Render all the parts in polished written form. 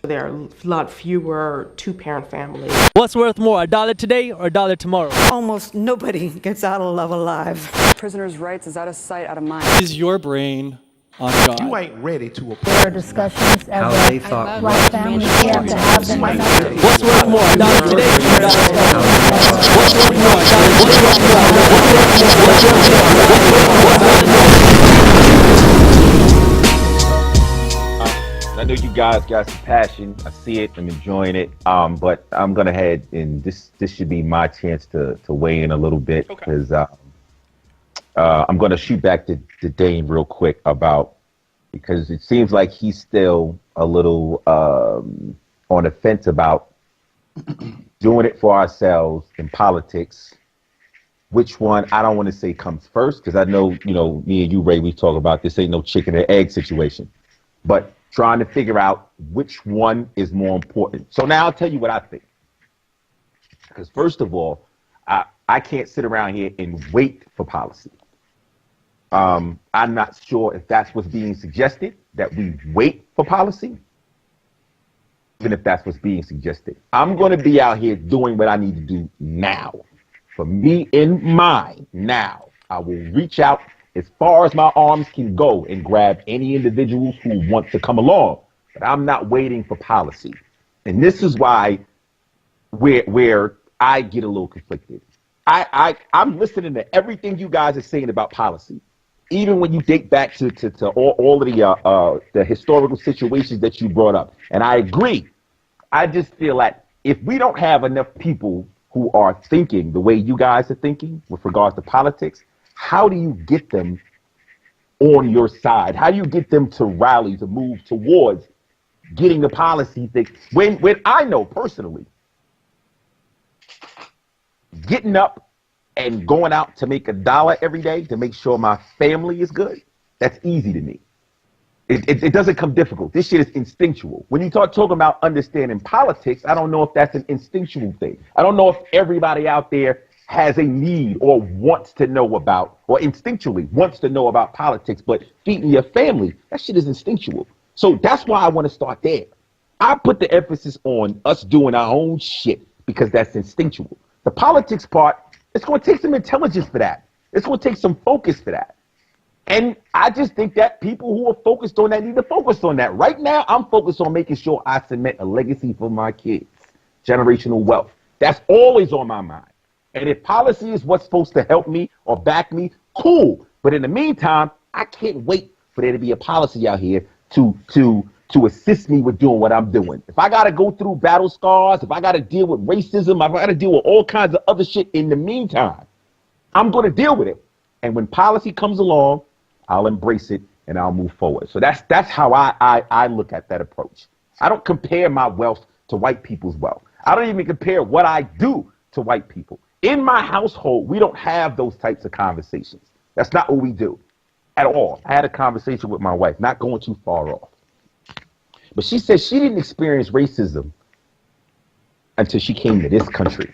There are a lot fewer two-parent families. What's worth more, a dollar today or a dollar tomorrow? Almost nobody gets out of love alive. Prisoners' rights is out of sight, out of mind. Is your brain on God? You ain't ready to apply. There are discussions how as they thought black families have to have them. What's worth more, a dollar today or a dollar tomorrow? What's worth more, a dollar I know you guys got some passion. I see it. I'm enjoying it. But I'm gonna head and this should be my chance to weigh in a little bit because I'm gonna shoot back to Dane real quick because it seems like he's still a little on the fence about doing it for ourselves in politics. Which one I don't want to say comes first because I know me and you, Ray, we talk about this ain't no chicken and egg situation, but trying to figure out which one is more important. So now I'll tell you what I think. Because first of all, I can't sit around here and wait for policy. I'm not sure if that's what's being suggested, that we wait for policy, even if that's what's being suggested. I'm going to be out here doing what I need to do now. For me in mind, now, I will reach out as far as my arms can go and grab any individuals who want to come along. But I'm not waiting for policy. And this is why where I get a little conflicted. I'm listening to everything you guys are saying about policy. Even when you date back to all of the historical situations that you brought up. And I agree. I just feel like if we don't have enough people who are thinking the way you guys are thinking with regards to politics, how do you get them on your side? How do you get them to rally, to move towards getting the policy thing? When I know personally, getting up and going out to make $1 every day to make sure my family is good, that's easy to me. It doesn't come difficult. This shit is instinctual. When you talking about understanding politics, I don't know if that's an instinctual thing. I don't know if everybody out there has a need or wants to know about, or instinctually wants to know about politics, but feeding your family, that shit is instinctual. So that's why I want to start there. I put the emphasis on us doing our own shit because that's instinctual. The politics part, it's going to take some intelligence for that. It's going to take some focus for that. And I just think that people who are focused on that need to focus on that. Right now, I'm focused on making sure I cement a legacy for my kids, generational wealth. That's always on my mind. And if policy is what's supposed to help me or back me, cool. But in the meantime, I can't wait for there to be a policy out here to assist me with doing what I'm doing. If I got to go through battle scars, if I got to deal with racism, if I got to deal with all kinds of other shit in the meantime, I'm going to deal with it. And when policy comes along, I'll embrace it and I'll move forward. So that's how I look at that approach. I don't compare my wealth to white people's wealth. I don't even compare what I do to white people. In my household, we don't have those types of conversations. That's not what we do at all. I had a conversation with my wife, not going too far off. But she said she didn't experience racism until she came to this country.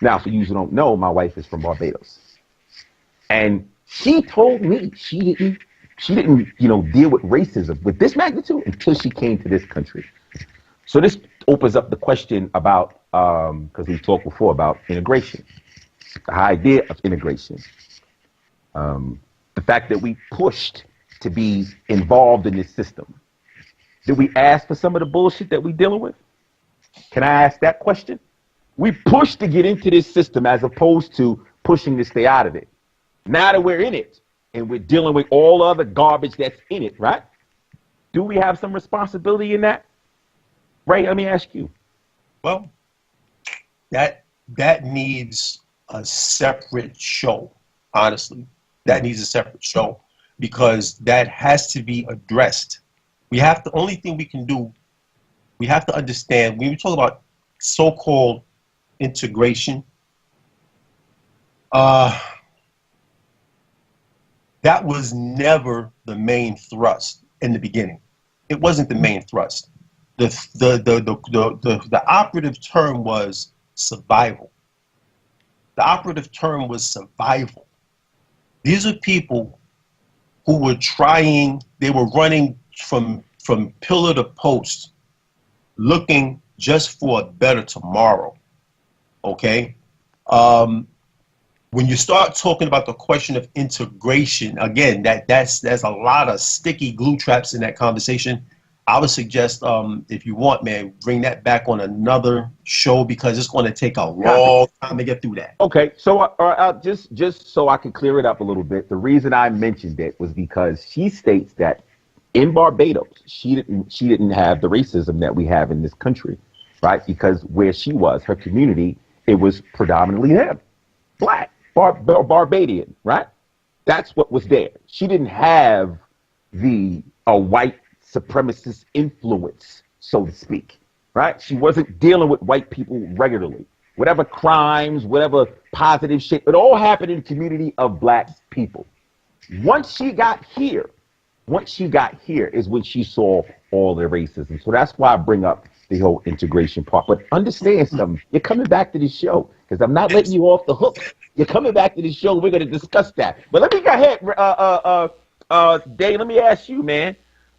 Now, for you who don't know, my wife is from Barbados. And she told me she didn't deal with racism with this magnitude until she came to this country. So this opens up the question about, because we talked before about integration, the idea of integration, the fact that we pushed to be involved in this system. Did we ask for some of the bullshit that we're dealing with? Can I ask that question? We pushed to get into this system as opposed to pushing to stay out of it. Now that we're in it and we're dealing with all other garbage that's in it, right? Do we have some responsibility in that? Ray, let me ask you. Well, that needs a separate show, honestly. That needs a separate show because that has to be addressed. The only thing we can do, we have to understand, when we talk about so-called integration, that was never the main thrust in the beginning. It wasn't the main thrust. The operative term was survival. The operative term was survival. These are people who were trying, they were running from pillar to post looking just for a better tomorrow. Okay. When you start talking about the question of integration, again, there's a lot of sticky glue traps in that conversation. I would suggest, if you want, man, bring that back on another show, because it's going to take a long time to get through that. Okay, so just so I can clear it up a little bit, the reason I mentioned it was because she states that in Barbados, she didn't have the racism that we have in this country, right? Because where she was, her community, it was predominantly them, black, Barbadian, right? That's what was there. She didn't have the white supremacist influence, so to speak, right? She wasn't dealing with white people regularly. Whatever crimes, whatever positive shit, it all happened in the community of black people. Once she got here is when she saw all the racism. So that's why I bring up the whole integration part. But understand something, you're coming back to this show, because I'm not letting you off the hook. You're coming back to this show, we're going to discuss that. But let me go ahead, Dave, let me ask you, man.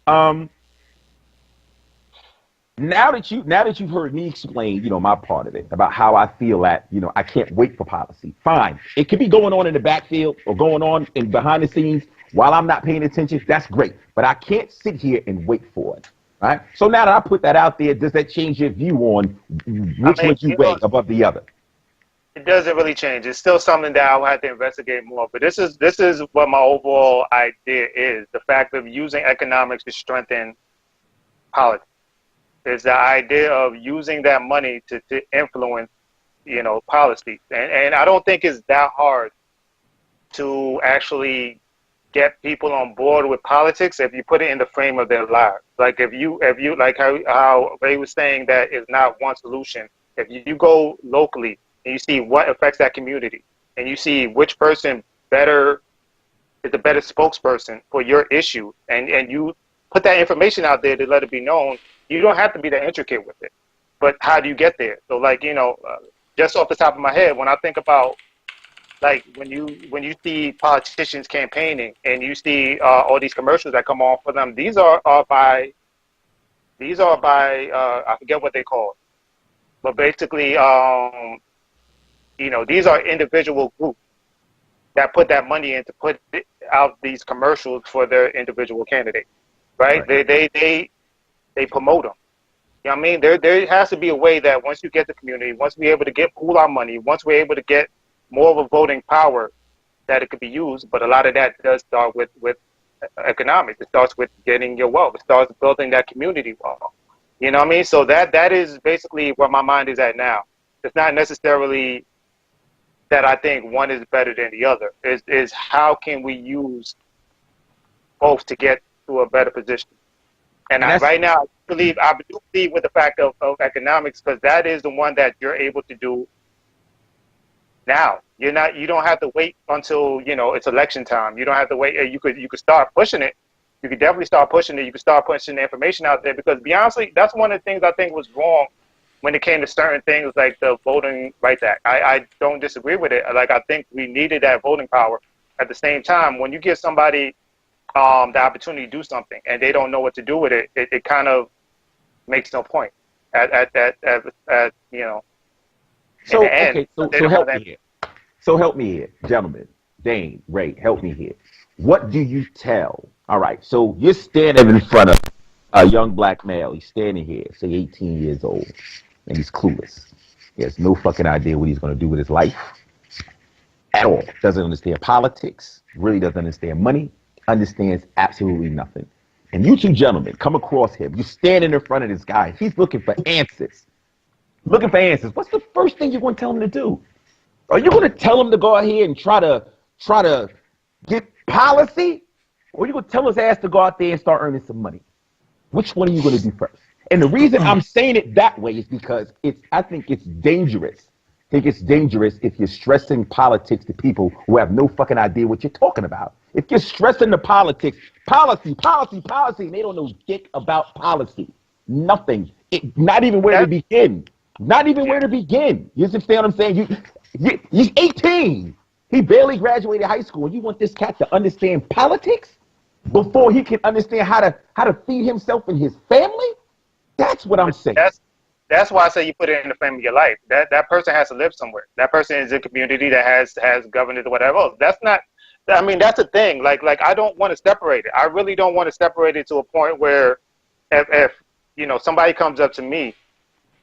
Now that you've heard me explain, my part of it, about how I feel that, I can't wait for policy. Fine. It could be going on in the backfield or going on in behind the scenes while I'm not paying attention. That's great. But I can't sit here and wait for it. Right? So now that I put that out there, does that change your view on which one you weigh above the other? It doesn't really change. It's still something that I'll have to investigate more. But this is what my overall idea is: the fact of using economics to strengthen politics. Is the idea of using that money to influence, policy. And I don't think it's that hard to actually get people on board with politics if you put it in the frame of their lives. Like if you like how Ray was saying that is not one solution. If you go locally and you see what affects that community, and you see which person is the better spokesperson for your issue, and you put that information out there to let it be known, you don't have to be that intricate with it. But how do you get there? So just off the top of my head, when I think about, like, when you see politicians campaigning and you see all these commercials that come on for them, these are by I forget what they call it, but basically these are individual groups that put that money in to put out these commercials for their individual candidates, right? They promote them. You know what I mean? There has to be a way that once you get the community, once we're able to pool our money, once we're able to get more of a voting power, that it could be used. But a lot of that does start with economics. It starts with getting your wealth. It starts building that community wealth. You know what I mean? So that is basically where my mind is at now. It's not necessarily that I think one is better than the other. Is how can we use both to get to a better position? And right now, I do believe with the fact of economics, because that is the one that you're able to do now. You don't have to wait until it's election time. You don't have to wait. You could start pushing it. You could definitely start pushing it. You could start pushing the information out there, because honestly, that's one of the things I think was wrong when it came to certain things like the Voting Rights Act. I don't disagree with it. Like, I think we needed that voting power. At the same time, when you give somebody the opportunity to do something and they don't know what to do with it, it kind of makes no point at So help me here. So help me here, gentlemen. Dane, Ray, help me here. What do you tell? All right, so you're standing in front of a young black male. He's standing here, say 18 years old, and he's clueless. He has no fucking idea what he's going to do with his life at all. Doesn't understand politics, really doesn't understand money, understands absolutely nothing. And you two gentlemen come across him. You're standing in front of this guy. He's looking for answers. Looking for answers. What's the first thing you're going to tell him to do? Are you going to tell him to go out here and try to get policy? Or are you going to tell his ass to go out there and start earning some money? Which one are you going to do first? And the reason I'm saying it that way is because I think it's dangerous. I think it's dangerous if you're stressing politics to people who have no fucking idea what you're talking about. If you're stressing the politics, policy, and they don't know dick about policy. Nothing. Not even where to begin. Not even where to begin. You understand what I'm saying? He's 18. He barely graduated high school, and you want this cat to understand politics before he can understand how to feed himself and his family? That's what I'm saying. That's why I say you put it in the frame of your life. That person has to live somewhere. That person is a community that has governance or whatever else. That's not. I mean, that's the thing. Like I don't want to separate it. I really don't want to separate it to a point where, if somebody comes up to me,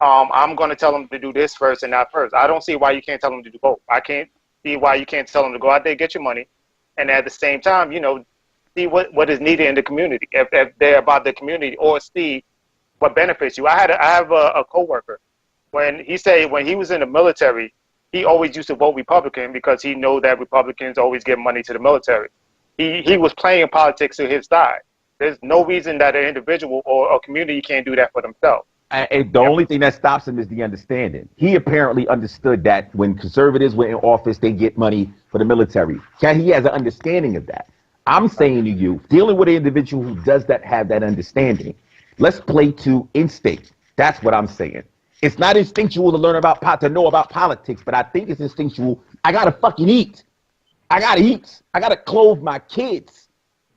I'm going to tell them to do this first and not first. I don't see why you can't tell them to do both. I can't see why you can't tell them to go out there, get your money, and at the same time, see what is needed in the community. If they're about the community, or see what benefits you. I have a coworker, when he was in the military, he always used to vote Republican because he know that Republicans always give money to the military. He was playing politics to his side. There's no reason that an individual or a community can't do that for themselves. And the only thing that stops him is the understanding. He apparently understood that when conservatives were in office, they get money for the military. He has an understanding of that. I'm saying to you, dealing with an individual who does that, have that understanding, let's play to instinct. That's what I'm saying. It's not instinctual to know about politics, but I think it's instinctual. I gotta fucking eat. I gotta eat. I gotta clothe my kids.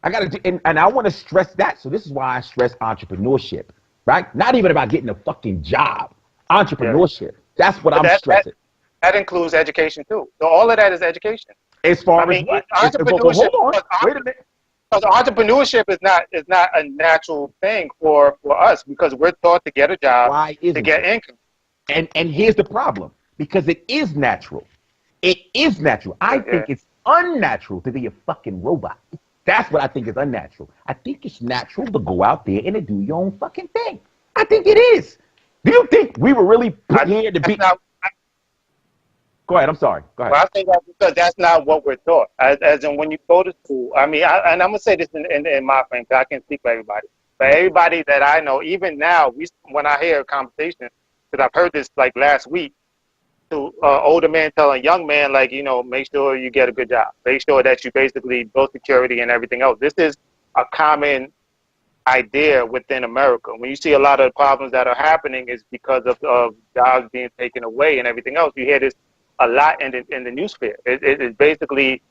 I gotta do, and I want to stress that. So this is why I stress entrepreneurship, right? Not even about getting a fucking job. Entrepreneurship. Yeah. That's what I'm stressing. That includes education too. So all of that is education. As far as what? Entrepreneurship. Hold on. Wait a minute. Because entrepreneurship is not a natural thing for us, because we're taught to get a job, to get income. And here's the problem, because it is natural. It is natural. I think it's unnatural to be a fucking robot. That's what I think is unnatural. I think it's natural to go out there and to do your own fucking thing. I think it is. Do you think we were really put here to be? Go ahead. I'm sorry. Go ahead. Well, I think that's because that's not what we're taught. As in, when you go to school, I mean, and I'm gonna say this in my frame, because I can't speak for everybody. But everybody that I know, even now, when I hear a conversation, because I've heard this like last week, to older man telling young man, like, make sure you get a good job, make sure that you basically build security and everything else. This is a common idea within America. When you see a lot of the problems that are happening, is because of jobs being taken away and everything else. You hear this a lot in the newspaper. It's basically,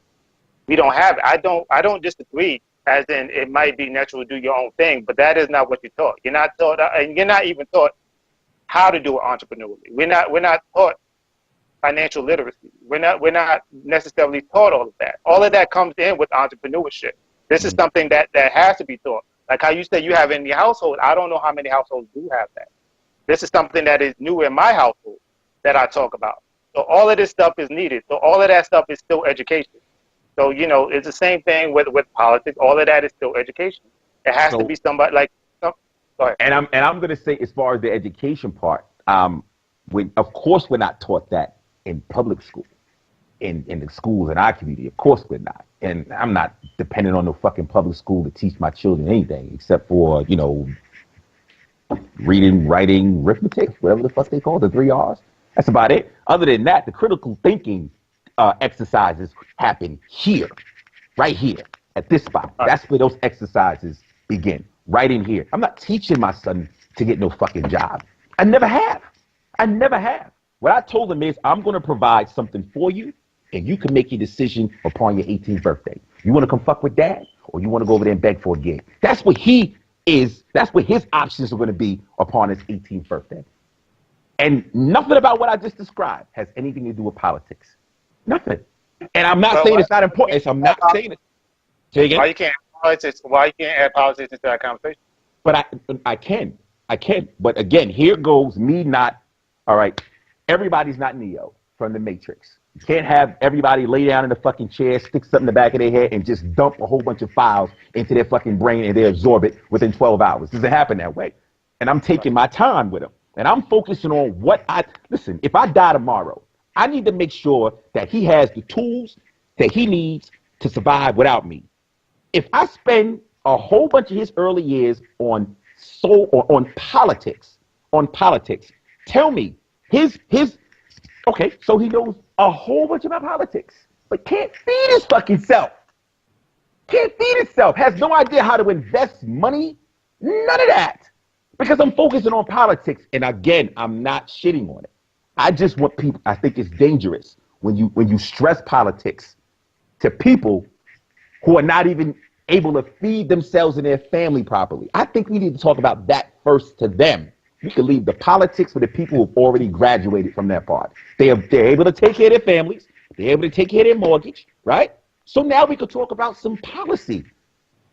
we don't have it. I don't disagree, as in it might be natural to do your own thing, but that is not what you're taught. You're not taught, and you're not even taught how to do it entrepreneurially. We're not taught financial literacy. We're not necessarily taught all of that. All of that comes in with entrepreneurship. This is something that has to be taught. Like how you said you have in your household. I don't know how many households do have that. This is something that is new in my household that I talk about. So all of this stuff is needed. So all of that stuff is still education. So, it's the same thing with politics. All of that is still education. It has to be somebody like, go ahead. And I'm going to say, as far as the education part, of course we're not taught that in public school, in the schools in our community. Of course we're not. And I'm not dependent on no fucking public school to teach my children anything, except for, reading, writing, arithmetic, whatever the fuck they call it, the 3 R's. That's about it. Other than that, the critical thinking exercises happen here, right here, at this spot. That's where those exercises begin, right in here. I'm not teaching my son to get no fucking job. I never have. What I told him is, I'm going to provide something for you, and you can make your decision upon your 18th birthday. You want to come fuck with dad, or you want to go over there and beg for a gig? That's what he is. That's what his options are going to be upon his 18th birthday. And nothing about what I just described has anything to do with politics. Nothing. And I'm not saying it's not important. I'm not saying it. Say again? Why you can't add politics into that conversation? But I can. But again, here goes me not, all right, everybody's not Neo from the Matrix. You can't have everybody lay down in the fucking chair, stick something in the back of their head, and just dump a whole bunch of files into their fucking brain, and they absorb it within 12 hours. It doesn't happen that way. And I'm taking my time with them. And I'm focusing on listen, if I die tomorrow, I need to make sure that he has the tools that he needs to survive without me. If I spend a whole bunch of his early years on politics, tell me okay, so he knows a whole bunch about politics, but can't feed his fucking self. Has no idea how to invest money, none of that. Because I'm focusing on politics, and again, I'm not shitting on it. I just want people, I think it's dangerous when you stress politics to people who are not even able to feed themselves and their family properly. I think we need to talk about that first to them We can leave the politics for the people who've already graduated from that part. They're able to take care of their families. They're able to take care of their mortgage, right? So now we could talk about some policy.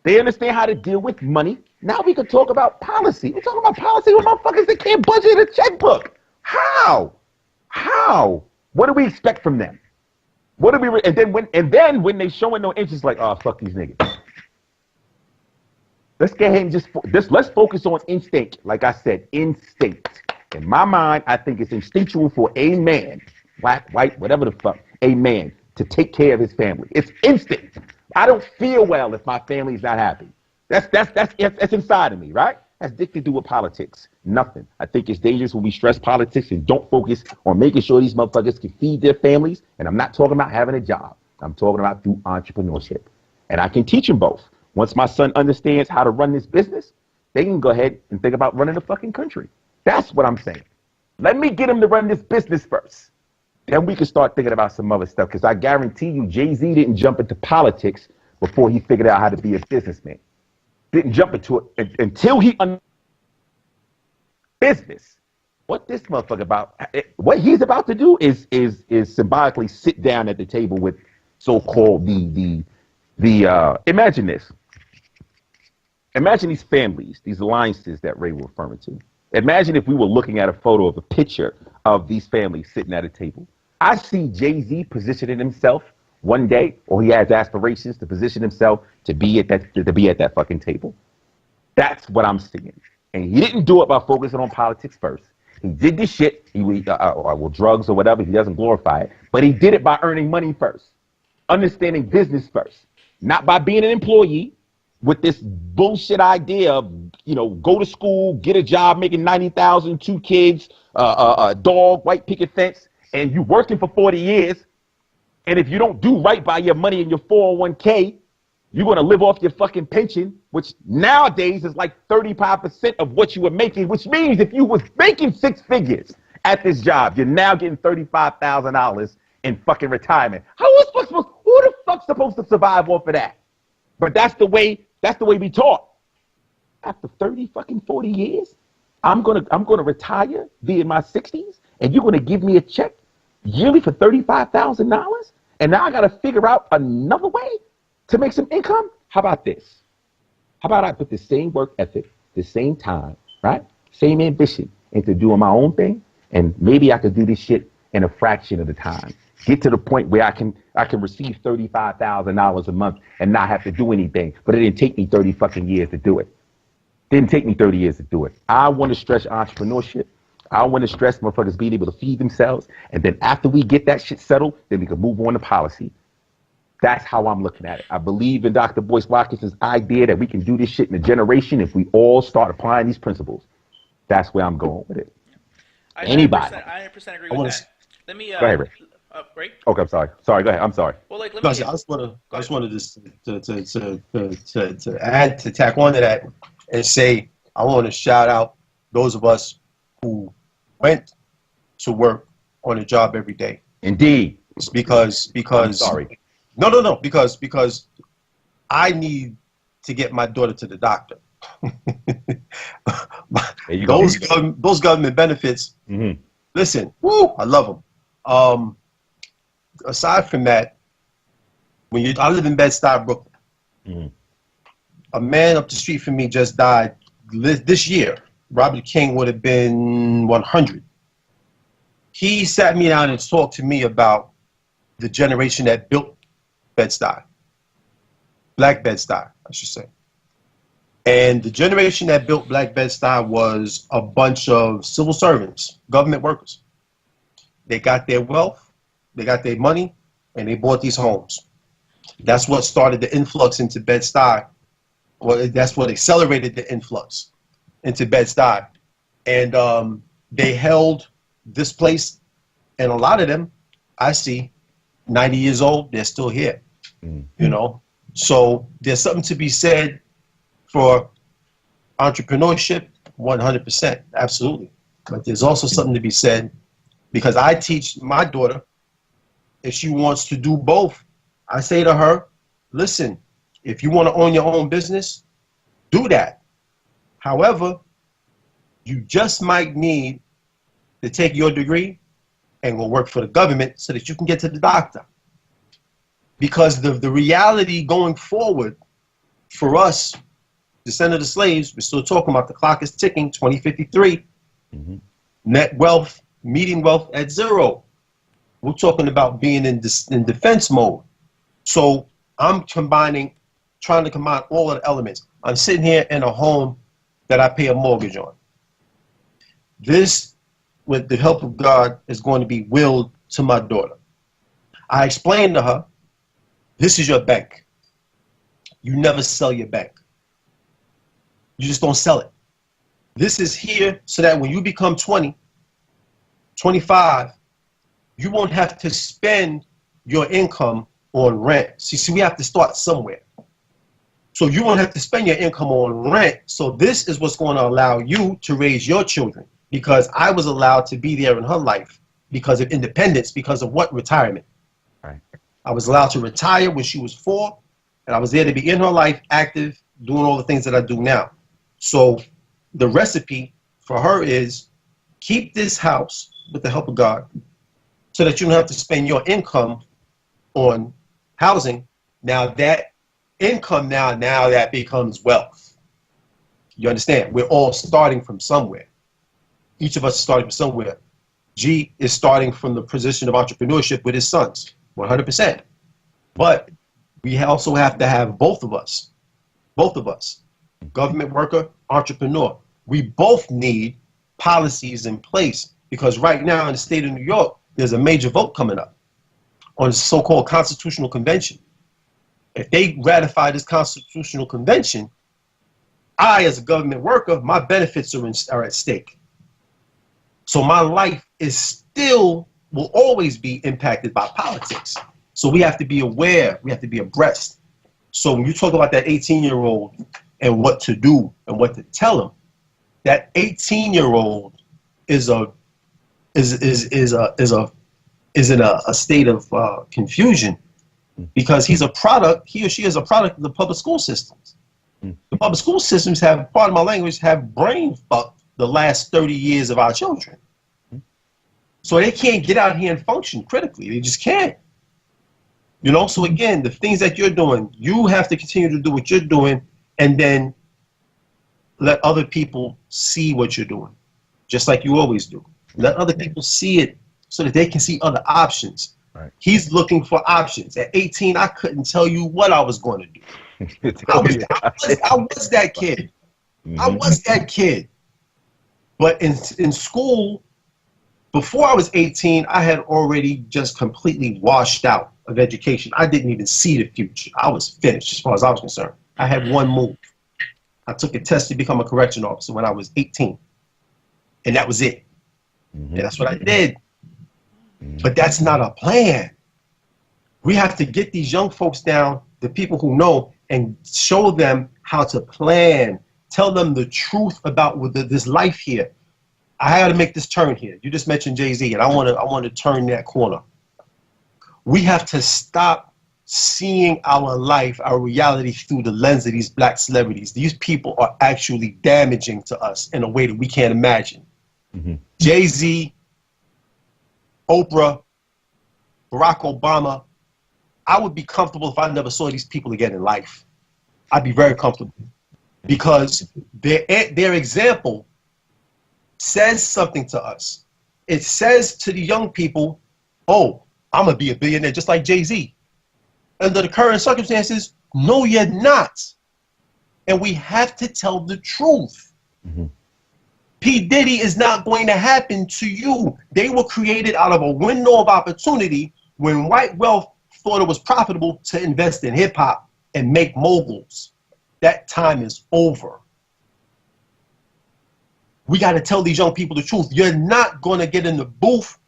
They understand how to deal with money. Now we could talk about policy. We're talking about policy with motherfuckers that can't budget a checkbook. How? How? What do we expect from them? What do we? And then when they showing no interest, like, oh, fuck these niggas. Let's get ahead and let's focus on instinct. Like I said, instinct. In my mind, I think it's instinctual for a man, black, white, whatever the fuck, a man to take care of his family. It's instinct. I don't feel well if my family's not happy. That's inside of me, right? Has nothing to do with politics. Nothing. I think it's dangerous when we stress politics and don't focus on making sure these motherfuckers can feed their families. And I'm not talking about having a job. I'm talking about through entrepreneurship. And I can teach them both. Once my son understands how to run this business, they can go ahead and think about running the fucking country. That's what I'm saying. Let me get him to run this business first. Then we can start thinking about some other stuff. Because I guarantee you, Jay-Z didn't jump into politics before he figured out how to be a businessman. Didn't jump into it until he business. What this motherfucker about? What he's about to do is symbolically sit down at the table with so-called imagine this. Imagine these families, these alliances that Ray was referring to. Imagine if we were looking at a photo of a picture of these families sitting at a table. I see Jay-Z positioning himself one day, or he has aspirations to position himself to be at that fucking table. That's what I'm seeing. And he didn't do it by focusing on politics first. He did this shit, or drugs or whatever. He doesn't glorify it, but he did it by earning money first, understanding business first, not by being an employee with this bullshit idea of, go to school, get a job, making 90,000, 2 kids, a dog, white picket fence, and you working for 40 years. And if you don't do right by your money in your 401k, you're going to live off your fucking pension, which nowadays is like 35% of what you were making, which means if you was making 6 figures at this job, you're now getting $35,000 in fucking retirement. Who the fuck's supposed to survive off of that? But that's the way we talk. After 30 fucking 40 years, I'm gonna retire, be in my 60s, and you're gonna give me a check yearly for $35,000, and now I gotta figure out another way to make some income? How about this? How about I put the same work ethic, the same time, right? Same ambition into doing my own thing, and maybe I could do this shit in a fraction of the time. Get to the point where I can receive $35,000 a month and not have to do anything. But it didn't take me 30 fucking years to do it. Didn't take me 30 years to do it. I want to stress entrepreneurship. I want to stress motherfuckers being able to feed themselves. And then after we get that shit settled, then we can move on to policy. That's how I'm looking at it. I believe in Dr. Boyce Watkinson's idea that we can do this shit in a generation if we all start applying these principles. That's where I'm going with it. Anybody? I 100% agree with that. Let me. Go ahead, Rick. Right? Okay, I'm sorry. Go ahead. I'm sorry. Well, like, I just wanted to add, to tack on to that and say, I want to shout out those of us who went to work on a job every day. Indeed. It's because I'm sorry. No, because I need to get my daughter to the doctor. There you go. Those government benefits. Mm-hmm. Listen, woo, I love them. Aside from that, I live in Bed-Stuy, Brooklyn. Mm-hmm. A man up the street from me just died this year. Robert King would have been 100. He sat me down and talked to me about the generation that built Bed-Stuy. Black Bed-Stuy, I should say. And the generation that built Black Bed-Stuy was a bunch of civil servants, government workers. They got their wealth, they got their money, and they bought these homes. That's what started the influx into Bed-Stuy. Well, that's what accelerated the influx into Bed-Stuy. And they held this place, and a lot of them, I see, 90 years old, they're still here. You know? So there's something to be said for entrepreneurship, 100%, absolutely. But there's also something to be said, because I teach my daughter, if she wants to do both, I say to her, listen, if you want to own your own business, do that. However, You just might need to take your degree and go work for the government so that you can get to the doctor. Because the reality going forward for us, descendant of slaves, we're still talking about the clock is ticking, 2053. Net wealth, median wealth at zero. We're talking about being in defense mode. So I'm trying to combine all of the elements. I'm sitting here in a home that I pay a mortgage on. This, with the help of God, is going to be willed to my daughter. I explained to her, this is your bank. You never sell your bank. You just don't sell it. This is here so that when you become 20, 25, you won't have to spend your income on rent. See, we have to start somewhere. So you won't have to spend your income on rent. So this is what's going to allow you to raise your children, because I was allowed to be there in her life because of independence, because of what? Retirement. Right. I was allowed to retire when she was 4, and I was there to be in her life, active, doing all the things that I do now. So the recipe for her is keep this house with the help of God so that you don't have to spend your income on housing. Now that income, now that becomes wealth. You understand? We're all starting from somewhere. Each of us is starting from somewhere. G is starting from the position of entrepreneurship with his sons, 100%. But we also have to have both of us, government worker, entrepreneur. We both need policies in place, because right now in the state of New York, there's a major vote coming up on the so-called constitutional convention. If they ratify this constitutional convention, I, as a government worker, my benefits are at stake. So my life will always be impacted by politics. So we have to be aware, we have to be abreast. So when you talk about that 18-year-old and what to do and what to tell them, that 18-year-old is in a state of confusion, because he or she is a product of the public school systems. The public school systems have, pardon my language, have brain fucked the last 30 years of our children. So they can't get out here and function critically. They just can't. You know, so again, the things that you're doing, you have to continue to do what you're doing, and then let other people see what you're doing, just like you always do. Let other people see it so that they can see other options. Right. He's looking for options. At 18, I couldn't tell you what I was going to do. I was that kid. I was that kid. But in school, before I was 18, I had already just completely washed out of education. I didn't even see the future. I was finished as far as I was concerned. I had one move. I took a test to become a correction officer when I was 18. And that was it. And that's what I did. But that's not a plan. We have to get these young folks down, the people who know, and show them how to plan. Tell them the truth about this life here. I had to make this turn here. You just mentioned Jay-Z, and I want to turn that corner. We have to stop seeing our life, our reality, through the lens of these black celebrities. These people are actually damaging to us in a way that we can't imagine. Jay-Z, Oprah, Barack Obama, I would be comfortable if I never saw these people again in life. I'd be very comfortable, because their example says something to us. It says to the young people, oh, I'm going to be a billionaire just like Jay-Z. Under the current circumstances, no, you're not. And we have to tell the truth. P. Diddy is not going to happen to you. They were created out of a window of opportunity when white wealth thought it was profitable to invest in hip-hop and make moguls. That time is over. We got to tell these young people the truth. You're not going to get in the booth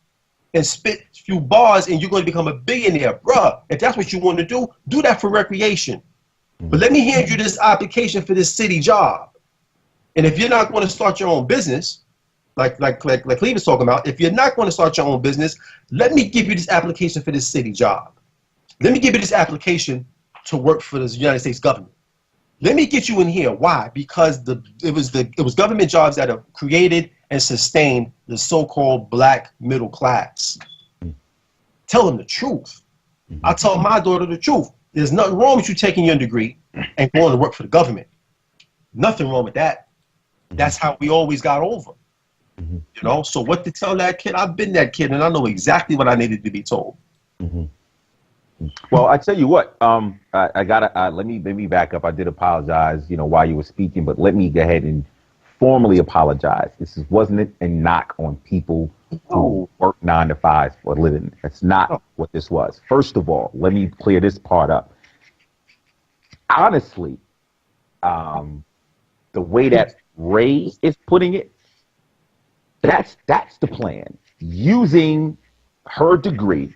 and spit a few bars and you're going to become a billionaire. Bruh, if that's what you want to do that for recreation. But let me hand you this application for this city job. And if you're not going to start your own business, like Cleve was talking about, if you're not going to start your own business, let me give you this application for this city job. Let me give you this application to work for the United States government. Let me get you in here. Why? Because it was government jobs that have created and sustained the so-called black middle class. Tell them the truth. I tell my daughter the truth. There's nothing wrong with you taking your degree and going to work for the government. Nothing wrong with that. That's how we always got over. You know, so what to tell that kid? I've been that kid and I know exactly what I needed to be told. Well, I tell you what, I gotta let me back up. I did apologize, you know, while you were speaking, but let me go ahead and formally apologize. Wasn't a knock on people who work 9 to 5 for a living. That's not what this was. First of all, let me clear this part up. Honestly, the way that Ray is putting it, that's the plan. Using her degree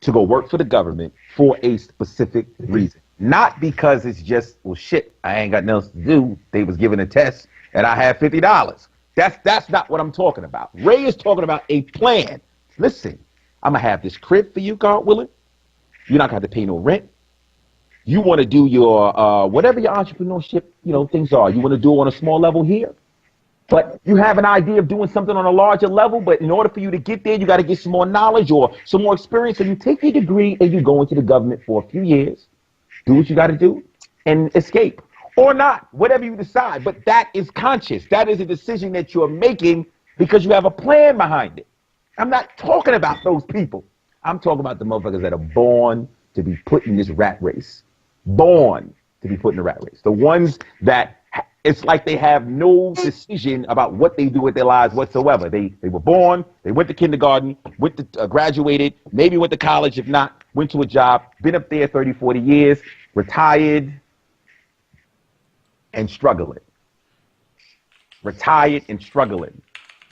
to go work for the government for a specific reason. Not because it's just, well, shit, I ain't got nothing else to do. They was giving a test and I had $50. That's not what I'm talking about. Ray is talking about a plan. Listen, I'm gonna have this crib for you, God willing. You're not gonna have to pay no rent. You want to do your whatever your entrepreneurship, you know, things are. You want to do it on a small level here, but you have an idea of doing something on a larger level. But in order for you to get there, you got to get some more knowledge or some more experience. So you take your degree and you go into the government for a few years, do what you got to do, and escape. Or not, whatever you decide. But that is conscious. That is a decision that you're making because you have a plan behind it. I'm not talking about those people. I'm talking about the motherfuckers that are born to be put in this rat race. Born to be put in the rat race. The ones that it's like they have no decision about what they do with their lives whatsoever. They were born, they went to kindergarten, went to graduated, maybe went to college, if not, went to a job, been up there 30, 40 years, retired, and struggling. Retired and struggling.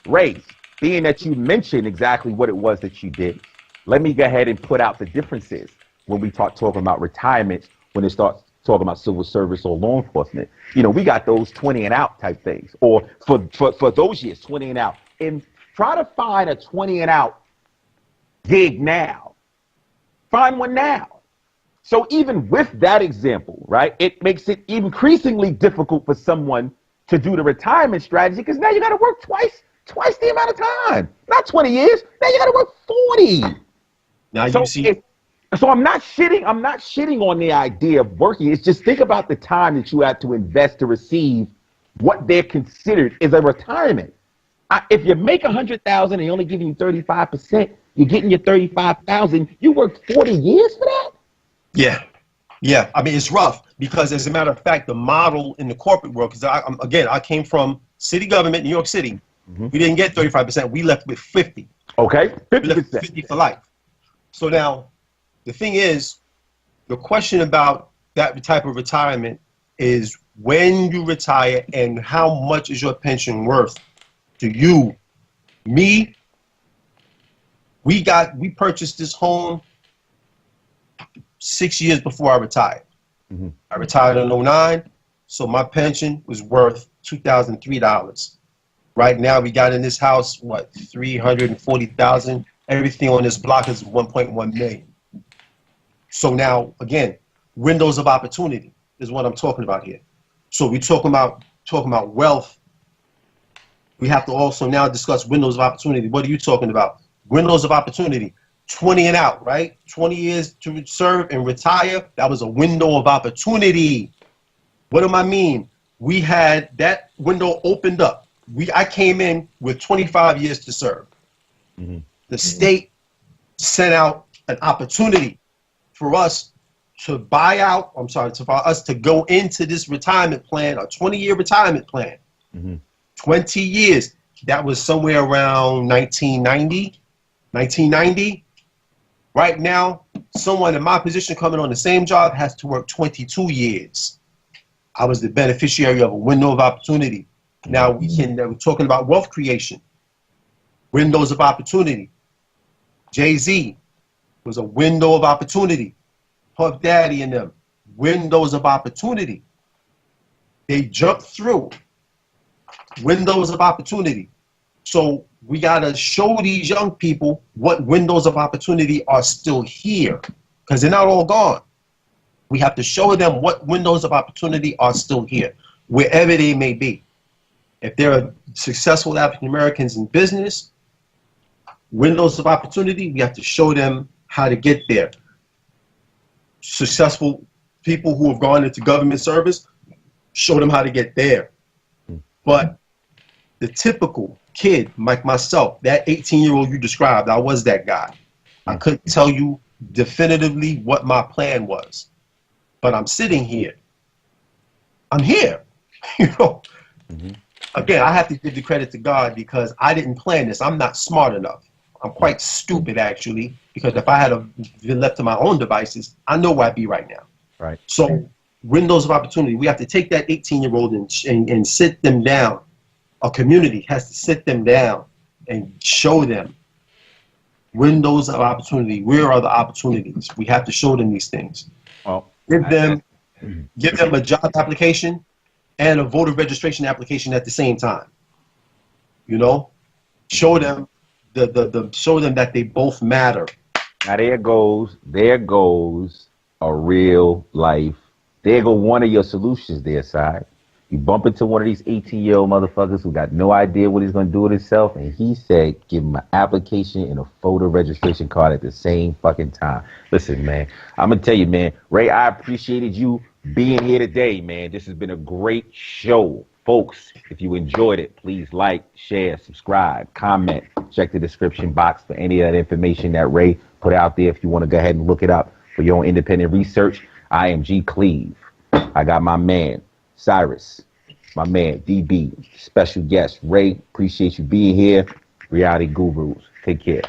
Ray, being that you mentioned exactly what it was that you did, let me go ahead and put out the differences when we talking about retirement, when it starts talking about civil service or law enforcement. You know, we got those 20 and out type things, or for those years, 20 and out. And try to find a 20 and out gig now. Find one now. So even with that example, right, it makes it increasingly difficult for someone to do the retirement strategy because now you got to work twice the amount of time. Not 20 years. Now you got to work 40. Now so you see. So I'm not shitting on the idea of working. It's just think about the time that you have to invest to receive what they're considered is a retirement. If you make $100,000 and you're only giving you 35%, you're getting your 35,000. You work 40 years for that? Yeah. I mean, it's rough because, as a matter of fact, the model in the corporate world, because I came from city government, New York City. We didn't get 35%. We left with 50. Okay, 50%. We left with 50 for life. So now, the thing is, the question about that type of retirement is when you retire and how much is your pension worth to you. Me, we purchased this home 6 years before I retired. I retired in 09, so my pension was worth $2,003. Right now, we got in this house, what, $340,000. Everything on this block is $1.1 million. So now, again, windows of opportunity is what I'm talking about here. So we're talking about wealth. We have to also now discuss windows of opportunity. What are you talking about? Windows of opportunity, 20 and out, right? 20 years to serve and retire. That was a window of opportunity. What do I mean? We had that window opened up. I came in with 25 years to serve. The state sent out an opportunity for us to buy out, for us to go into this retirement plan, a 20-year retirement plan. 20 years. That was somewhere around 1990. Right now, someone in my position coming on the same job has to work 22 years. I was the beneficiary of a window of opportunity. Now we're talking about wealth creation. Windows of opportunity. Jay-Z was a window of opportunity. Puff Daddy and them, windows of opportunity. They jumped through windows of opportunity. So we got to show these young people what windows of opportunity are still here, because they're not all gone. We have to show them what windows of opportunity are still here, wherever they may be. If there are successful African Americans in business, windows of opportunity, we have to show them how to get there. Successful people who have gone into government service, show them how to get there. But the typical kid like myself, that 18-year-old you described, I was that guy. I couldn't tell you definitively what my plan was. But I'm sitting here. I'm here. You know. Again, I have to give the credit to God because I didn't plan this. I'm not smart enough. I'm quite stupid, actually, because if I had been left to my own devices, I know where I'd be right now. Right. So windows of opportunity, we have to take that 18-year-old and sit them down. A community has to sit them down and show them windows of opportunity. Where are the opportunities? We have to show them these things. Well, Give them a job application and a voter registration application at the same time. You know, show them show them that they both matter. now there goes a real life. There go one of your solutions there, side. You bump into one of these 18-year-old motherfuckers who got no idea what he's going to do with himself, and he said, give him an application and a photo registration card at the same fucking time. Listen, man, I'm going to tell you, man, Ray, I appreciated you being here today, man. This has been a great show. Folks, if you enjoyed it, please like, share, subscribe, comment. Check the description box for any of that information that Ray put out there if you want to go ahead and look it up for your own independent research. I am G. Cleve. I got my man, Cyrus, my man, DB, special guest, Ray. Appreciate you being here. Reality Gurus. Take care.